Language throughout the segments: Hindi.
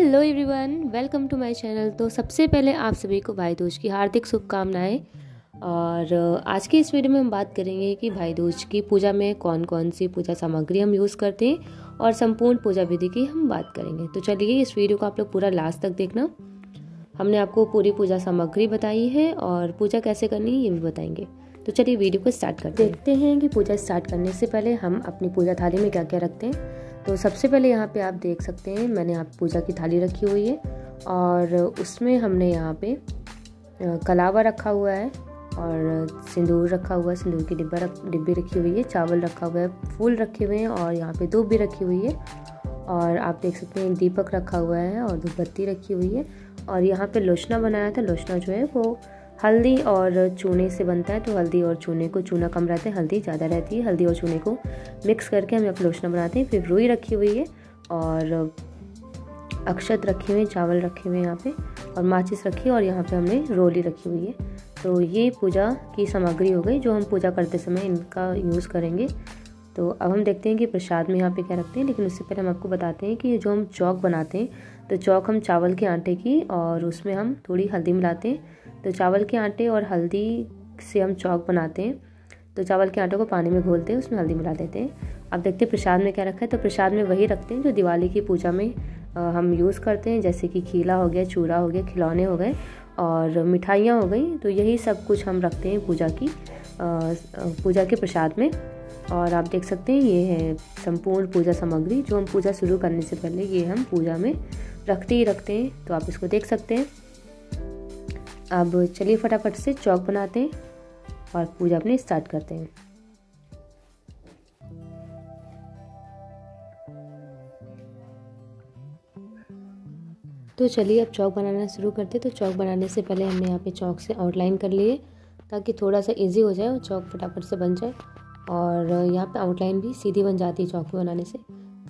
Hello everyone, welcome to my channel. तो सबसे पहले आप सभी को भाई दूज की हार्दिक शुभकामनाएं। और आज की इस वीडियो में हम बात करेंगे कि भाई दूज की पूजा में कौन कौन सी पूजा सामग्री हम यूज़ करते हैं और संपूर्ण पूजा विधि की हम बात करेंगे। तो चलिए इस वीडियो को आप लोग पूरा लास्ट तक देखना। हमने आपको पूरी पूजा सामग्री बताई है और पूजा कैसे करनी है ये भी बताएंगे। तो चलिए वीडियो को स्टार्ट करते हैं। देखते हैं कि पूजा स्टार्ट करने से पहले हम अपनी पूजा थाली में क्या क्या रखते हैं। तो सबसे पहले यहाँ पे आप देख सकते हैं मैंने यहाँ पूजा की थाली रखी हुई है और उसमें हमने यहाँ पे कलावा रखा हुआ है और सिंदूर रखा हुआ है, सिंदूर की डिब्बी रखी हुई है, चावल रखा हुआ है, फूल रखे हुए हैं और यहाँ पे धूप भी रखी हुई है। और आप देख सकते हैं दीपक रखा हुआ है और धूपबत्ती रखी हुई है। और यहाँ पे लोचना बनाया था। लोचना जो है वो हल्दी और चूने से बनता है, तो हल्दी और चूने को, चूना कम रहता है, हल्दी ज़्यादा रहती है। हल्दी और चूने को मिक्स करके हम यहाँ पे लोचना बनाते हैं। फिर रुई रखी हुई है और अक्षत रखे हुए हैं, चावल रखे हुए हैं यहाँ पे और माचिस रखी है और यहाँ पे हमने रोली रखी हुई है। तो ये पूजा की सामग्री हो गई जो हम पूजा करते समय इनका यूज़ करेंगे। तो अब हम देखते हैं कि प्रसाद में यहाँ पे क्या रखते हैं, लेकिन उससे पहले हम आपको बताते हैं कि जो हम चौक बनाते हैं तो चौक हम चावल के आटे की और उसमें हम थोड़ी हल्दी मिलाते हैं। तो चावल के आटे और हल्दी से हम चौक बनाते हैं। तो चावल के आटे को पानी में घोलते हैं, उसमें हल्दी मिला देते हैं। अब देखते हैं प्रसाद में क्या रखा है। तो प्रसाद में वही रखते हैं जो दिवाली की पूजा में हम यूज़ करते हैं, जैसे कि खीला हो गया, चूड़ा हो गया, खिलौने हो गए और मिठाइयाँ हो गई। तो यही सब कुछ हम रखते हैं पूजा के प्रसाद में। और आप देख सकते हैं ये है संपूर्ण पूजा सामग्री जो हम पूजा शुरू करने से पहले ये हम पूजा में रखते ही रखते हैं। तो आप इसको देख सकते हैं। अब चलिए फटाफट से चौक बनाते हैं और पूजा अपनी स्टार्ट करते हैं। तो चलिए अब चौक बनाना शुरू करते हैं। तो चौक बनाने से पहले हमने यहाँ पे चौक से आउटलाइन कर लिए ताकि थोड़ा सा इजी हो जाए और चौक फटाफट से बन जाए। और यहाँ पे आउटलाइन भी सीधी बन जाती है चौक बनाने से।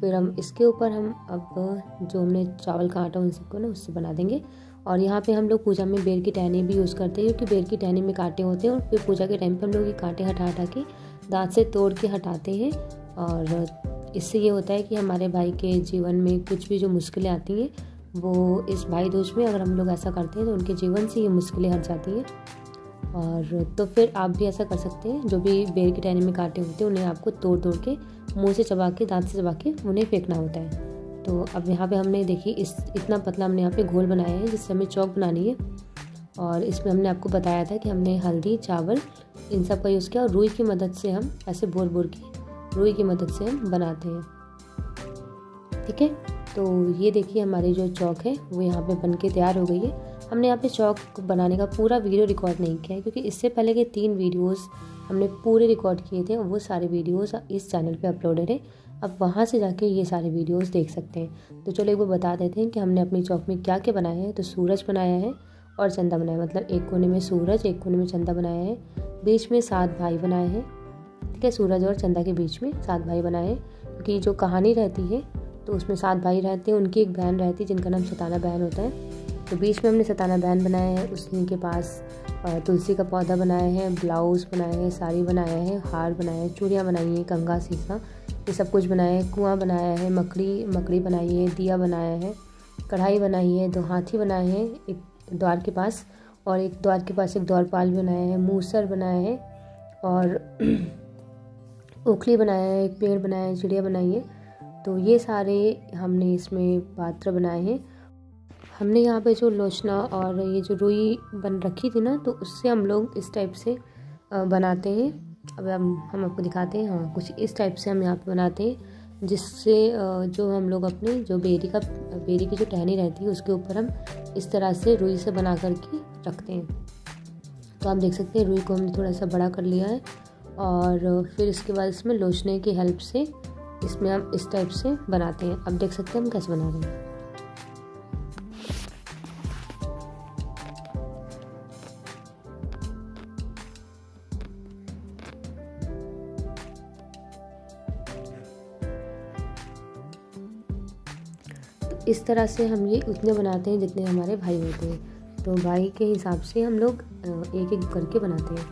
फिर हम इसके ऊपर हम अब जो हमने चावल का आटा उन सबको ना उससे बना देंगे। और यहाँ पे हम लोग पूजा में बेर की टहनी भी यूज़ करते हैं क्योंकि बेर की टहनी में कांटे होते हैं और फिर पूजा के टाइम पे हम लोग ये कांटे हटा के दांत से तोड़ के हटाते हैं। और इससे ये होता है कि हमारे भाई के जीवन में कुछ भी जो मुश्किलें आती हैं वो इस भाई दूज में अगर हम लोग ऐसा करते हैं तो उनके जीवन से ये मुश्किलें हट जाती हैं। और तो फिर आप भी ऐसा कर सकते हैं, जो भी बेर की टहनी में कांटे होते हैं उन्हें आपको तोड़ के मुँह से चबा के, दांत से चबा के उन्हें फेंकना होता है। तो अब यहाँ पे हमने देखिए इतना पतला हमने यहाँ पे घोल बनाया है जिससे हमें चौक बनानी है। और इसमें हमने आपको बताया था कि हमने हल्दी, चावल इन सब का यूज़ किया और रुई की मदद से हम ऐसे बोर के रुई की मदद से हम बनाते हैं। ठीक है, तो ये देखिए हमारी जो चौक है वो यहाँ पे बन के तैयार हो गई है। हमने यहाँ पे चौक बनाने का पूरा वीडियो रिकॉर्ड नहीं किया है क्योंकि इससे पहले के 3 वीडियोस हमने पूरे रिकॉर्ड किए थे और वो सारे वीडियोस इस चैनल पे अपलोडेड है। अब वहाँ से जाके ये सारे वीडियोस देख सकते हैं। तो चलो एक बार बता देते हैं कि हमने अपनी चौक में क्या क्या बनाया है। तो सूरज बनाया है और चंदा बनाया है, मतलब एक कोने में सूरज, एक कोने में चंदा बनाया है, बीच में 7 भाई बनाए हैं। ठीक है, सूरज और चंदा के बीच में 7 भाई बनाए हैं क्योंकि जो कहानी रहती है तो उसमें 7 भाई रहते हैं, उनकी एक बहन रहती है जिनका नाम सताना बहन होता है। तो बीच में हमने सताना बहन बनाया है, उसी के पास तुलसी का पौधा बनाया है, ब्लाउज बनाया है, साड़ी बनाया है, हार बनाया है, चूड़ियाँ बनाई हैं, कंघा, शीशा, ये सब कुछ बनाया है, कुआं बनाया है, मकड़ी बनाई है, दिया बनाया है, कढ़ाई बनाई है, 2 हाथी बनाए हैं एक द्वार के पास और एक द्वार के पास एक द्वारपाल बनाया है, मूसर बनाया है और ओखली बनाया है, एक पेड़ बनाया है, चिड़िया बनाई है। तो ये सारे हमने इसमें पात्र बनाए हैं। हमने यहाँ पे जो लोचना और ये जो रुई बन रखी थी ना तो उससे हम लोग इस टाइप से बनाते हैं। अब हम आपको दिखाते हैं। हाँ, कुछ इस टाइप से हम यहाँ पे बनाते हैं जिससे जो हम लोग अपने जो बेरी की जो टहनी रहती है उसके ऊपर हम इस तरह से रुई से बना करके रखते हैं। तो आप देख सकते हैं रुई को हमने थोड़ा सा बड़ा कर लिया है और फिर इसके बाद इसमें लोचने की हेल्प से इसमें हम इस टाइप से बनाते हैं। अब देख सकते हैं हम कैसे बना रहे हैं। इस तरह से हम ये उतने बनाते हैं जितने हमारे भाई होते हैं। तो भाई के हिसाब से हम लोग एक एक करके बनाते हैं।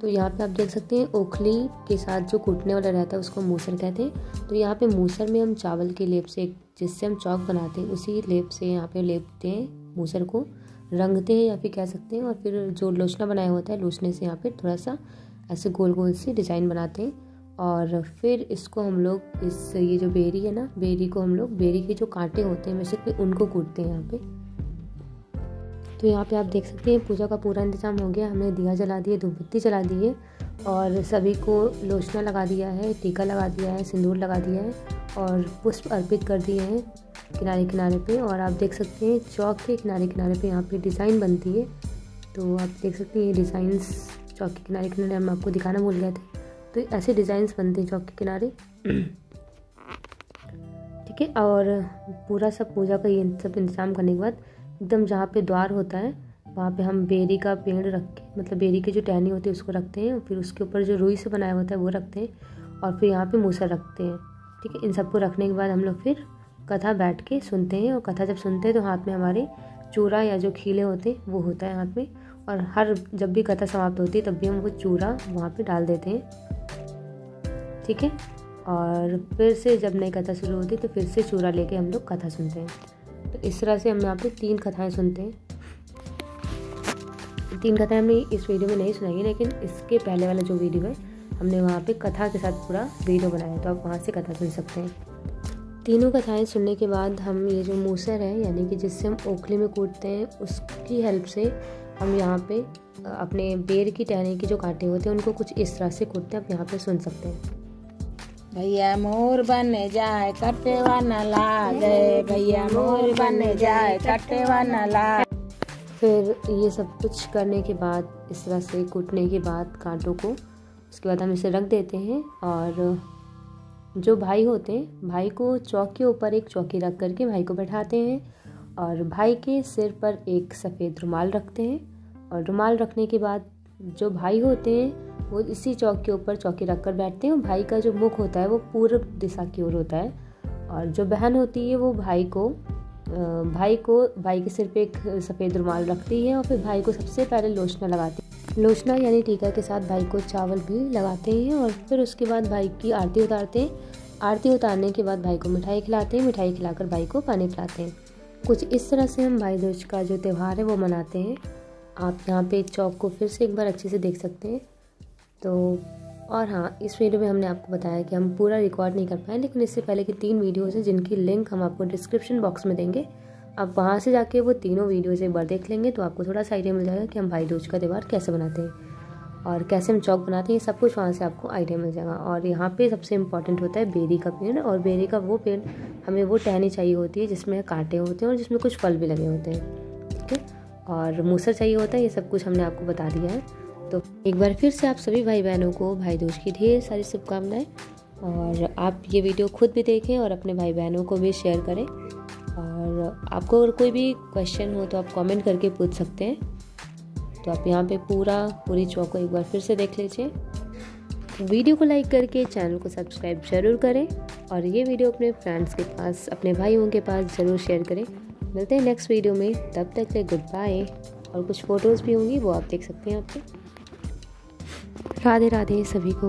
तो यहाँ पे आप देख सकते हैं ओखली के साथ जो कूटने वाला रहता है उसको मूसर कहते हैं। तो यहाँ पे मूसर में हम चावल की लेप से, जिससे हम चौक बनाते हैं, उसी लेप से यहाँ पे लेपते हैं, मूसर को रंगते हैं या फिर कह सकते हैं। और फिर जो लोचना बनाया होता है, लोचने से यहाँ पे थोड़ा सा ऐसे गोल गोल सी डिज़ाइन बनाते हैं। और फिर इसको हम लोग ये जो बेरी है ना, बेरी को हम लोग, बेरी के जो कांटे होते हैं बेसिकली उनको कूटते हैं यहाँ पे। तो यहाँ पे आप देख सकते हैं पूजा का पूरा इंतजाम हो गया। हमने दिया जला दिए, धूपबत्ती जला दी है और सभी को लोचना लगा दिया है, टीका लगा दिया है, सिंदूर लगा दिया है और पुष्प अर्पित कर दिए हैं किनारे किनारे पे। और आप देख सकते हैं चौक के किनारे किनारे पे यहाँ पे डिज़ाइन बनती है। तो आप देख सकते हैं ये डिज़ाइंस चौक के किनारे किनारे हम आपको दिखाना भूल गए थे। तो ऐसे डिज़ाइंस बनते हैं चौक के किनारे, ठीक है। और पूरा सब पूजा का ये सब इंतजाम करने के बाद एकदम जहाँ पे द्वार होता है वहाँ पे हम बेरी का पेड़ रख के, मतलब बेरी की जो टहनी होती है उसको रखते हैं। और फिर उसके ऊपर जो रुई से बनाया होता है वो रखते हैं और फिर यहाँ पे मूसर रखते हैं, ठीक है। इन सबको रखने के बाद हम लोग फिर कथा बैठ के सुनते हैं। और कथा जब सुनते हैं तो हाथ में हमारे चूड़ा या जो खीले होते हैं वो होता है हाथ में। और हर जब भी कथा समाप्त होती है तब भी हम वो चूड़ा वहाँ पे डाल देते हैं, ठीक है। और फिर से जब नई कथा शुरू होती है तो फिर से चूड़ा लेके हम लोग कथा सुनते हैं। तो इस तरह से हम यहाँ पे 3 कथाएं सुनते हैं। 3 कथाएं हमने इस वीडियो में नहीं सुनाई है, लेकिन इसके पहले वाला जो वीडियो है हमने वहाँ पे कथा के साथ पूरा वीडियो बनाया, तो आप वहाँ से कथा सुन सकते हैं। तीनों कथाएं सुनने के बाद हम ये जो मूसर है, यानी कि जिससे हम ओखली में कूटते हैं, उसकी हेल्प से हम यहाँ पे अपने बेर की टहनी की जो कांटे होते हैं उनको कुछ इस तरह से कूटते हैं। आप यहाँ पे सुन सकते हैं। भैया मोर बन जाए कटेवा न लागे, भैया मोर बन जाए कटेवा न लागे। फिर ये सब कुछ करने के बाद, इस तरह से कूटने के बाद कांटों को, उसके बाद हम इसे रख देते हैं। और जो भाई होते हैं, भाई को चौक के ऊपर एक चौकी रख करके भाई को बैठाते हैं और भाई के सिर पर एक सफ़ेद रुमाल रखते हैं। और रुमाल रखने के बाद जो भाई होते हैं वो इसी चौक के ऊपर चौकी रख कर बैठते हैं। भाई का जो मुख होता है वो पूर्व दिशा की ओर होता है। और जो बहन होती है वो भाई के सिर पे एक सफ़ेद रुमाल रखती है और फिर भाई को सबसे पहले लोचना लगाती है। लोचना यानी टीका के साथ भाई को चावल भी लगाते हैं। और फिर उसके बाद भाई की आरती उतारते हैं। आरती उतारने के बाद भाई को मिठाई खिलाते हैं। मिठाई खिलाकर भाई को पानी पिलाते हैं। कुछ इस तरह से हम भाई दूज का जो त्यौहार है वो मनाते हैं। आप यहाँ पे चौक को फिर से एक बार अच्छे से देख सकते हैं। तो और हाँ, इस वीडियो में हमने आपको बताया कि हम पूरा रिकॉर्ड नहीं कर पाए, लेकिन इससे पहले की 3 वीडियोज़ हैं जिनकी लिंक हम आपको डिस्क्रिप्शन बॉक्स में देंगे। आप वहाँ से जाके वो तीनों वीडियोज़ एक बार देख लेंगे तो आपको थोड़ा सा आइडिया मिल जाएगा कि हम भाई दूज का त्यौहार कैसे बनाते हैं और कैसे हम चौक बनाते हैं। सब कुछ वहाँ से आपको आइडिया मिल जाएगा। और यहाँ पे सबसे इम्पॉर्टेंट होता है बेरी का पेड़। और बेरी का वो पेड़, हमें वो टहनी चाहिए होती है जिसमें कांटे होते हैं और जिसमें कुछ फल भी लगे होते हैं, ठीक है। और मूसर चाहिए होता है। ये सब कुछ हमने आपको बता दिया है। तो एक बार फिर से आप सभी भाई बहनों को भाई दूज की ढेर सारी शुभकामनाएं। और आप ये वीडियो खुद भी देखें और अपने भाई बहनों को भी शेयर करें। और आपको अगर कोई भी क्वेश्चन हो तो आप कमेंट करके पूछ सकते हैं। तो आप यहाँ पे पूरी चौक को एक बार फिर से देख लीजिए। वीडियो को लाइक करके चैनल को सब्सक्राइब जरूर करें और ये वीडियो अपने फ्रेंड्स के पास, अपने भाइयों के पास ज़रूर शेयर करें। मिलते हैं नेक्स्ट वीडियो में, तब तक के गुड बाय। और कुछ फ़ोटोज़ भी होंगी वो आप देख सकते हैं। आपके राधे राधे सभी को।